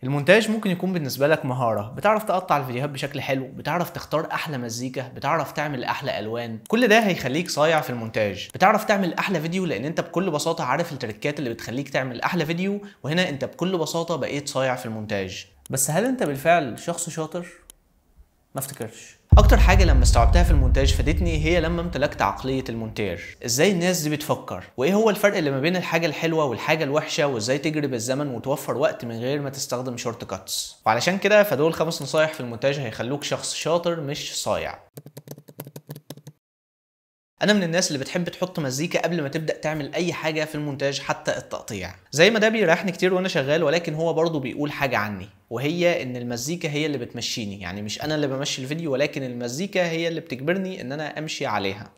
المونتاج ممكن يكون بالنسبة لك مهارة، بتعرف تقطع الفيديوهات بشكل حلو، بتعرف تختار أحلى مزيكا، بتعرف تعمل أحلى ألوان، كل ده هيخليك صايع في المونتاج. بتعرف تعمل أحلى فيديو لأن أنت بكل بساطة عارف التريكات اللي بتخليك تعمل أحلى فيديو، وهنا أنت بكل بساطة بقيت صايع في المونتاج. بس هل أنت بالفعل شخص شاطر؟ ما افتكرش. اكتر حاجه لما استوعبتها في المونتاج فادتني هي لما امتلكت عقليه المونتير. ازاي الناس دي بتفكر، وايه هو الفرق اللي ما بين الحاجه الحلوه والحاجه الوحشه، وازاي تجري بالزمن وتوفر وقت من غير ما تستخدم شورت كاتس. وعلشان كده فدول 5 نصايح في المونتاج هيخلوك شخص شاطر مش صايع. انا من الناس اللي بتحب تحط مزيكا قبل ما تبدا تعمل اي حاجه في المونتاج، حتى التقطيع، زي ما ده بيريحني كتير وانا شغال، ولكن هو برضه بيقول حاجه عني، وهي ان المزيكا هي اللي بتمشيني. يعني مش انا اللي بمشي الفيديو، ولكن المزيكا هي اللي بتجبرني ان انا امشي عليها.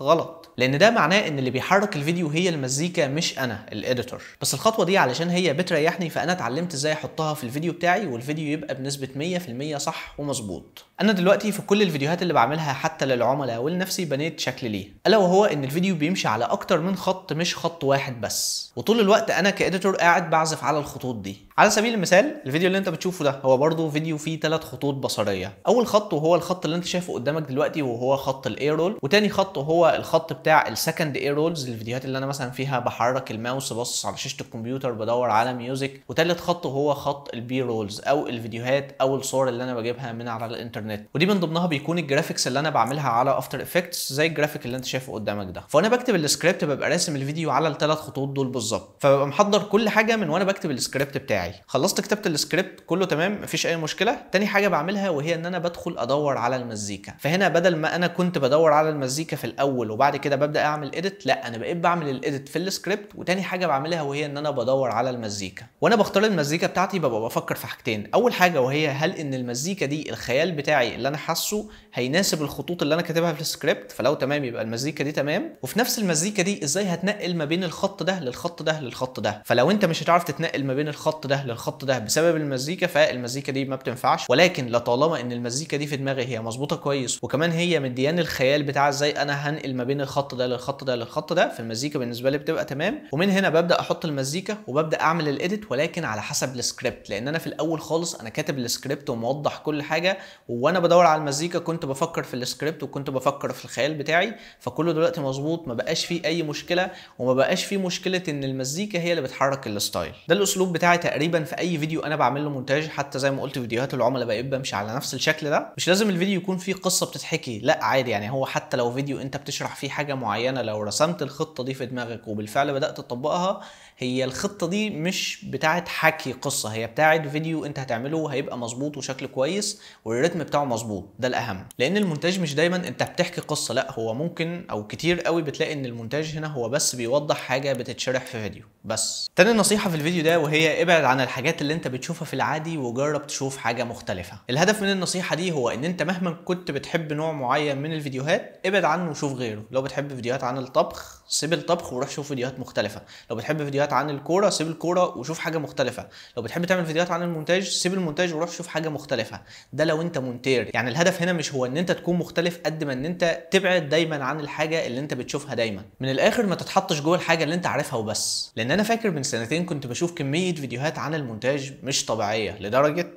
غلط، لان ده معناه ان اللي بيحرك الفيديو هي المزيكا مش انا الاديتور. بس الخطوه دي علشان هي بتريحني فانا اتعلمت ازاي احطها في الفيديو بتاعي، والفيديو يبقى بنسبه 100% صح ومظبوط. انا دلوقتي في كل الفيديوهات اللي بعملها حتى للعملاء ولنفسي بنيت شكل ليه، الا وهو ان الفيديو بيمشي على اكتر من خط مش خط واحد بس، وطول الوقت انا كاديتور قاعد بعزف على الخطوط دي. على سبيل المثال الفيديو اللي انت بتشوفه ده هو برضه فيديو فيه 3 خطوط بصريه. اول خط وهو الخط اللي انت شايفه قدامك دلوقتي وهو خط الاي رول، وتاني خط وهو الخط بتاع السكند اي رولز، الفيديوهات اللي انا مثلا فيها بحرك الماوس باصص على شاشه الكمبيوتر بدور على ميوزك، وتالت خط وهو خط البي رولز او الفيديوهات او الصور اللي انا بجيبها من على الانترنت، ودي من ضمنها بيكون الجرافيكس اللي انا بعملها على افتر افكتس زي الجرافيك اللي انت شايفه قدامك ده. فانا بكتب السكريبت ببقى راسم الفيديو على الثلاث خطوط دول بالظبط، فببقى محضر كل حاجه من وانا بكتب السكريبت بتاعي. خلصت كتبت السكريبت كله تمام مفيش اي مشكله، تاني حاجه بعملها وهي ان انا بدخل ادور على المزيكا. فهنا بدل ما انا كنت بدور على المزيكا في الاول وبعد كده ببدا اعمل اديت، لا انا بقيت بعمل الاديت في السكريبت، وتاني حاجه بعملها وهي ان انا بدور على المزيكا. وانا بختار المزيكا بتاعتي ببقى بفكر في حاجتين، اول حاجه وهي هل ان المزيكا دي الخيال بتاعي اللي انا حاسه هيناسب الخطوط اللي انا كاتبها في السكريبت، فلو تمام يبقى المزيكا دي تمام، وفي نفس المزيكا دي ازاي هتنقل ما بين الخط ده للخط ده للخط ده. فلو انت مش هتعرف تتنقل ما بين الخط ده للخط ده بسبب المزيكا فالمزيكا دي ما بتنفعش، ولكن لطالما ان المزيكا دي في دماغي هي مظبوطه كويس، وكمان هي مدياني الخيال بتاع ازاي انا هنقل ما بين الخط ده للخط ده للخط ده، فالمزيكا بالنسبه لي بتبقى تمام. ومن هنا ببدا احط المزيكا وببدا اعمل الاديت، ولكن على حسب السكريبت، لان انا في الاول خالص انا كاتب السكريبت وموضح كل حاجه، وانا بدور على المزيكا كنت بفكر في السكريبت وكنت بفكر في الخيال بتاعي، فكله دلوقتي مظبوط، ما بقاش فيه اي مشكله، وما بقاش فيه مشكله ان المزيكا هي اللي بتحرك الستايل. ده الاسلوب بتاعي تقريبا في اي فيديو انا بعمل له مونتاج، حتى زي ما قلت فيديوهات العملاء بقيت بمشي على نفس الشكل ده. مش لازم الفيديو يكون فيه قصه بتتحكي، لا عادي، يعني هو حتى لو فيديو انت بتشرح فيه حاجه معينه، لو رسمت الخطه دي في دماغك وبالفعل بدات تطبقها، هي الخطه دي مش بتاعه حكي قصه، هي بتاعه فيديو انت هتعمله هيبقى مظبوط وشكل كويس والريتم بتاعه مظبوط. ده الاهم، لان المونتاج مش دايما انت بتحكي قصه، لا هو ممكن او كتير قوي بتلاقي ان المونتاج هنا هو بس بيوضح حاجه بتتشرح في فيديو بس. تاني نصيحه في الفيديو ده وهي ابعد عن الحاجات اللي انت بتشوفها في العادي وجرب تشوف حاجه مختلفه. الهدف من النصيحه دي هو ان انت مهما كنت بتحب نوع معين من الفيديوهات ابعد عنه وشوف غيره. لو بتحب فيديوهات عن الطبخ سيب الطبخ وروح شوف فيديوهات مختلفه، لو بتحب فيديوهات عن الكوره سيب الكوره وشوف حاجه مختلفه، لو بتحب تعمل فيديوهات عن المونتاج سيب المونتاج وروح شوف حاجه مختلفه. ده لو انت مونتير. يعني الهدف هنا مش هو ان انت تكون مختلف قد ما ان انت تبعد دايما عن الحاجه اللي انت بتشوفها دايما. من الاخر ما تتحطش جوه الحاجه اللي انت عارفها وبس. لان انا فاكر من سنتين كنت بشوف كميه فيديوهات عن المونتاج مش طبيعيه،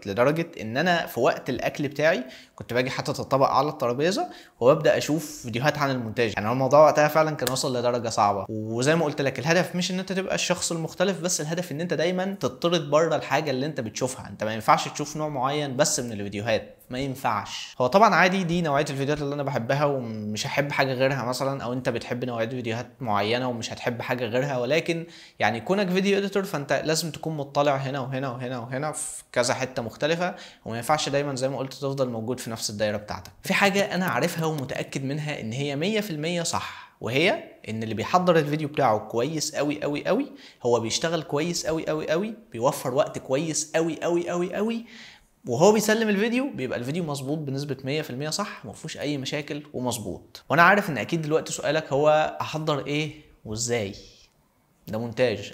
لدرجه ان انا في وقت الاكل بتاعي كنت باجي حاطط الطبق على الترابيزه وببدا اشوف فيديوهات عن المونتاج. يعني الموضوع وقتها فعلا كان وصل لدرجه صعبه. وزي ما قلت لك الهدف مش ان انت تبقى الشخص المختلف بس، الهدف ان انت دايما تطرد بره الحاجه اللي انت بتشوفها. انت ما ينفعش تشوف نوع معين بس من الفيديوهات، ما ينفعش. هو طبعا عادي دي نوعيه الفيديوهات اللي انا بحبها ومش هحب حاجه غيرها مثلا، او انت بتحب نوعيه فيديوهات معينه ومش هتحب حاجه غيرها، ولكن يعني كونك فيديو اديتور فانت لازم تكون مطلع هنا وهنا وهنا وهنا في كذا حته مختلفه، وما ينفعش دايما زي ما قلت تفضل موجود في نفس الدايره بتاعتك. في حاجه انا عارفها ومتاكد منها ان هي 100% صح، وهي ان اللي بيحضر الفيديو بتاعه كويس قوي قوي قوي هو بيشتغل كويس قوي قوي قوي، بيوفر وقت كويس قوي قوي قوي قوي، وهو بيسلم الفيديو بيبقى الفيديو مظبوط بنسبه 100% صح، ما فيهوش اي مشاكل ومظبوط. وانا عارف ان اكيد دلوقتي سؤالك هو احضر ايه وازاي. ده مونتاج.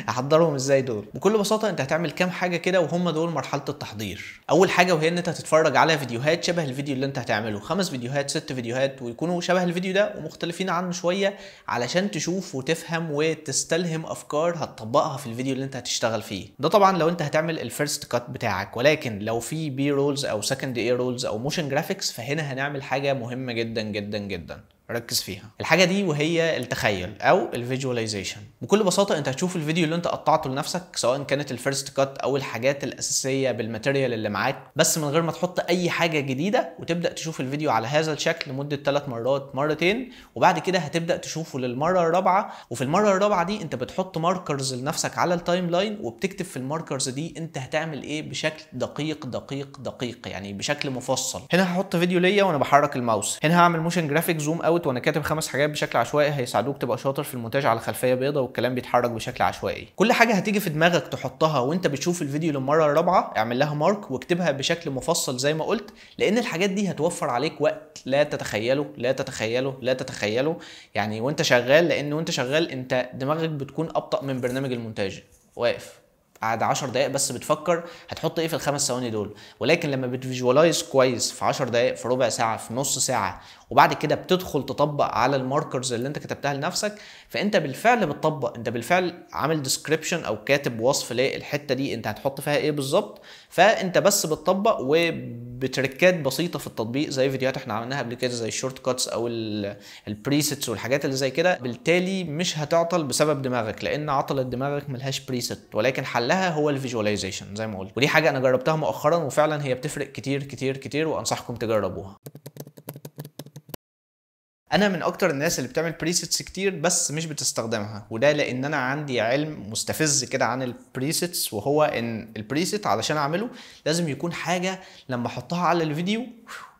هحضرهم ازاي دول؟ بكل بساطه انت هتعمل كام حاجه كده وهم دول مرحله التحضير. اول حاجه وهي ان انت هتتفرج على فيديوهات شبه الفيديو اللي انت هتعمله، 5 فيديوهات 6 فيديوهات، ويكونوا شبه الفيديو ده ومختلفين عنه شويه، علشان تشوف وتفهم وتستلهم افكار هتطبقها في الفيديو اللي انت هتشتغل فيه. ده طبعا لو انت هتعمل الفيرست كات بتاعك، ولكن لو في بي رولز او سكند اي رولز او موشن جرافيكس، فهنا هنعمل حاجه مهمه جدا جدا جدا، ركز فيها. الحاجه دي وهي التخيل او الفيجواليزيشن. بكل بساطه انت هتشوف الفيديو اللي انت قطعته لنفسك، سواء كانت الفيرست كات او الحاجات الاساسيه بالماتيريال اللي معاك، بس من غير ما تحط اي حاجه جديده، وتبدا تشوف الفيديو على هذا الشكل لمده 3 مرات، مرتين، وبعد كده هتبدا تشوفه للمره الرابعه. وفي المره الرابعه دي انت بتحط ماركرز لنفسك على التايم لاين، وبتكتب في الماركرز دي انت هتعمل ايه بشكل دقيق دقيق دقيق، يعني بشكل مفصل. هنا هحط فيديو ليا وانا بحرك الماوس، هنا هعمل موشن جرافيك زوم اوت وانا كاتب 5 حاجات بشكل عشوائي هيساعدوك تبقى شاطر في المونتاج على خلفيه بيضاء والكلام بيتحرك بشكل عشوائي. كل حاجه هتيجي في دماغك تحطها وانت بتشوف الفيديو للمره الرابعه، اعمل لها مارك واكتبها بشكل مفصل زي ما قلت، لان الحاجات دي هتوفر عليك وقت لا تتخيله لا تتخيله لا تتخيله، يعني وانت شغال، لان وانت شغال انت دماغك بتكون ابطأ من برنامج المونتاج، واقف قاعد 10 دقايق بس بتفكر هتحط ايه في الخمس ثواني دول. ولكن لما بتفيجوالايز كويس في 10 دقايق، في ربع ساعه، في نص ساعه، وبعد كده بتدخل تطبق على الماركرز اللي انت كتبتها لنفسك، فانت بالفعل بتطبق، انت بالفعل عامل ديسكريبشن او كاتب وصف للحته دي انت هتحط فيها ايه بالظبط، فانت بس بتطبق وبتركات بسيطه في التطبيق زي فيديوهات احنا عملناها قبل كده زي الشورت كاتس او البريسيتس والحاجات اللي زي كده. بالتالي مش هتعطل بسبب دماغك، لان عطلة دماغك ملهاش بريسيت، ولكن حلها هو الفيجواليزيشن زي ما قلت. ودي حاجه انا جربتها مؤخرا وفعلا هي بتفرق كتير كتير كتير، وانصحكم تجربوها. انا من اكتر الناس اللي بتعمل بريسيتس كتير بس مش بتستخدمها، وده لان انا عندي علم مستفز كده عن البريسيتس، وهو ان البريسيت علشان اعمله لازم يكون حاجه لما احطها على الفيديو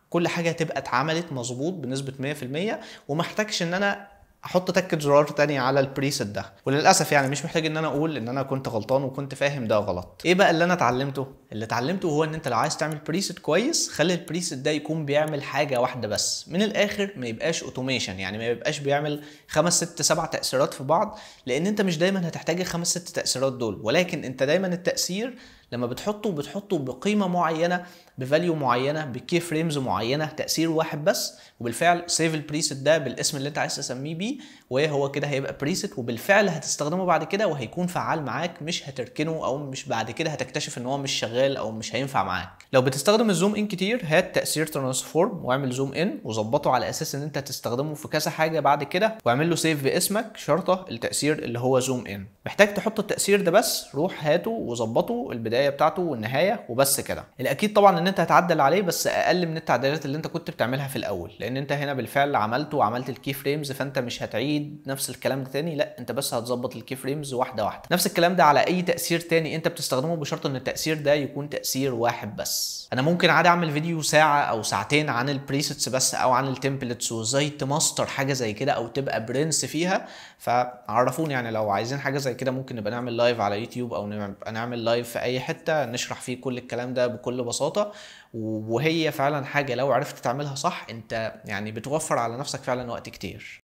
كل حاجه تبقى اتعملت مظبوط بنسبه 100%، ومحتاجش ان انا احط تكة زرار تانية على البريسيت ده. وللاسف يعني مش محتاج ان انا اقول ان انا كنت غلطان وكنت فاهم ده غلط. ايه بقى اللي انا اتعلمته؟ اللي اتعلمته هو ان انت لو عايز تعمل بريسيت كويس، خلي البريسيت ده يكون بيعمل حاجه واحده بس، من الاخر ما يبقاش اوتوميشن، يعني ما يبقاش بيعمل 5 6 7 تاثيرات في بعض، لان انت مش دايما هتحتاج ال5 6 تاثيرات دول، ولكن انت دايما التاثير لما بتحطه بقيمه معينه، بفاليو معينه، بكي فريمز معينه، تاثير واحد بس، وبالفعل سيف البريسيت ده بالاسم اللي انت عايز تسميه بيه، وهو كده هيبقى بريسيت، وبالفعل هتستخدمه بعد كده وهيكون فعال معاك، مش هتركنه او مش بعد كده هتكتشف ان هو مش شغال او مش هينفع معاك. لو بتستخدم الزوم ان كتير، هات تاثير ترانسفورم واعمل زوم ان وظبطه على اساس ان انت هتستخدمه في كذا حاجه بعد كده، واعمل له سيف باسمك شرطه التاثير اللي هو زوم ان. محتاج تحط التاثير ده بس، روح هاته وظبطه البدايه بتاعته والنهايه وبس كده. الاكيد طبعا ان انت هتعدل عليه بس اقل من التعديلات اللي انت كنت بتعملها في الاول، لان انت هنا بالفعل عملته وعملت الكي فريمز، فانت مش هتعيد نفس الكلام ده تاني، لا انت بس هتظبط الكي فريمز واحده واحده. نفس الكلام ده على اي تاثير تاني انت بتستخدمه، بشرط ان التاثير ده يكون تاثير واحد بس. انا ممكن عادي اعمل فيديو ساعه او ساعتين عن البريسيتس بس، او عن التمبلتس وازاي تماستر حاجه زي كده او تبقى برنس فيها، فعرفوني يعني لو عايزين حاجه زي كده. ممكن نبقى نعمل لايف على يوتيوب او نبقى نعمل لايف في اي حته نشرح فيه كل الكلام ده بكل بساطه. وهي فعلا حاجه لو عرفت تعملها صح انت يعني بتوفر على نفسك فعلا وقت كتير.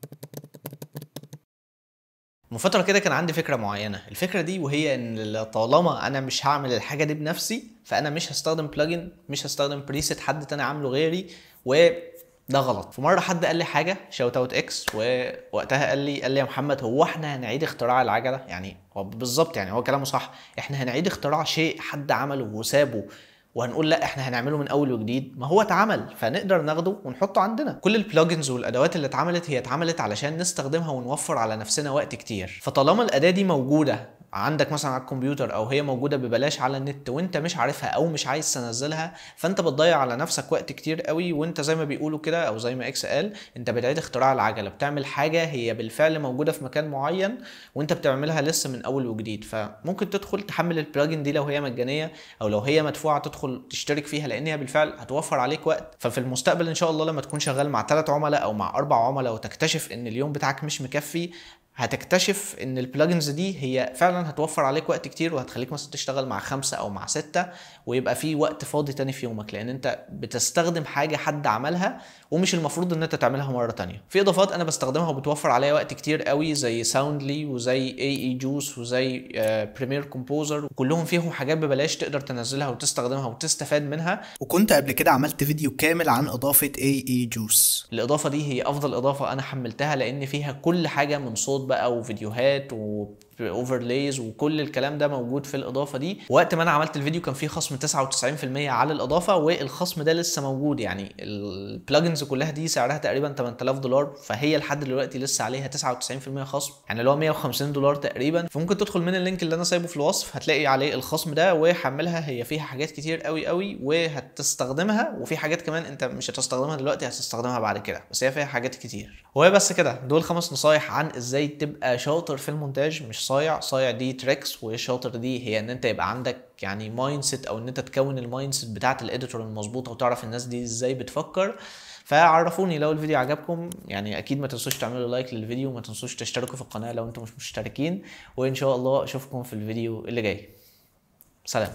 من فتره كده كان عندي فكره معينه، الفكره دي وهي ان طالما انا مش هعمل الحاجه دي بنفسي، فانا مش هستخدم بلجن، مش هستخدم بريسيت حد تاني عامله غيري، وده غلط. في مره حد قال لي حاجه، شاوت اوت اكس، ووقتها قال لي يا محمد هو احنا هنعيد اختراع العجله؟ يعني هو بالظبط، يعني هو كلامه صح، احنا هنعيد اختراع شيء حد عمله وسابه وهنقول لا احنا هنعمله من اول وجديد؟ ما هو اتعمل فنقدر ناخده ونحطه عندنا. كل البلجنز والادوات اللي اتعملت هي اتعملت علشان نستخدمها ونوفر على نفسنا وقت كتير، فطالما الاداه دي موجوده عندك مثلا على الكمبيوتر او هي موجوده ببلاش على النت وانت مش عارفها او مش عايز تنزلها، فانت بتضيع على نفسك وقت كتير قوي، وانت زي ما بيقولوا كده او زي ما اكس قال، انت بتعيد اختراع العجله، بتعمل حاجه هي بالفعل موجوده في مكان معين وانت بتعملها لسه من اول وجديد. فممكن تدخل تحمل البلجن دي لو هي مجانيه، او لو هي مدفوعه تدخل تشترك فيها، لان هي بالفعل هتوفر عليك وقت. ففي المستقبل ان شاء الله لما تكون شغال مع 3 عملاء او مع 4 عملاء وتكتشف ان اليوم بتاعك مش مكفي، هتكتشف ان البلجنز دي هي فعلا هتوفر عليك وقت كتير، وهتخليك مثلا تشتغل مع 5 او مع 6، ويبقى في وقت فاضي تاني في يومك، لان انت بتستخدم حاجه حد عملها ومش المفروض ان انت تعملها مره تانية. في اضافات انا بستخدمها وبتوفر عليا وقت كتير قوي زي ساوندلي وزي اي جوس وزي بريمير كومبوزر، وكلهم فيهم حاجات ببلاش تقدر تنزلها وتستخدمها وتستفاد منها. وكنت قبل كده عملت فيديو كامل عن اضافة اي جوس. الاضافه دي هي افضل اضافه انا حملتها، لان فيها كل حاجه من صوت بقى وفيديوهات اوفرلايز وكل الكلام ده موجود في الاضافه دي. وقت ما انا عملت الفيديو كان فيه خصم 99% على الاضافه، والخصم ده لسه موجود. يعني البلجنز كلها دي سعرها تقريبا $8000، فهي لحد دلوقتي لسه عليها 99% خصم، يعني اللي هو $150 تقريبا. فممكن تدخل من اللينك اللي انا سايبه في الوصف، هتلاقي عليه الخصم ده وحملها. هي فيها حاجات كتير قوي قوي وهتستخدمها، وفي حاجات كمان انت مش هتستخدمها دلوقتي هتستخدمها بعد كده، بس هي فيها حاجات كتير. وهي بس كده، دول 5 نصايح عن ازاي تبقى شاطر في المونتاج. مش صايع دي تريكس، والشاطر دي هي ان انت يبقى عندك يعني مايند سيت، او ان انت تكون المايند سيت بتاعت الاديتور المظبوطه، وتعرف الناس دي ازاي بتفكر. فعرفوني لو الفيديو عجبكم، يعني اكيد ما تنسوش تعملوا لايك للفيديو، وما تنسوش تشتركوا في القناه لو انتم مش مشتركين، وان شاء الله اشوفكم في الفيديو اللي جاي. سلام.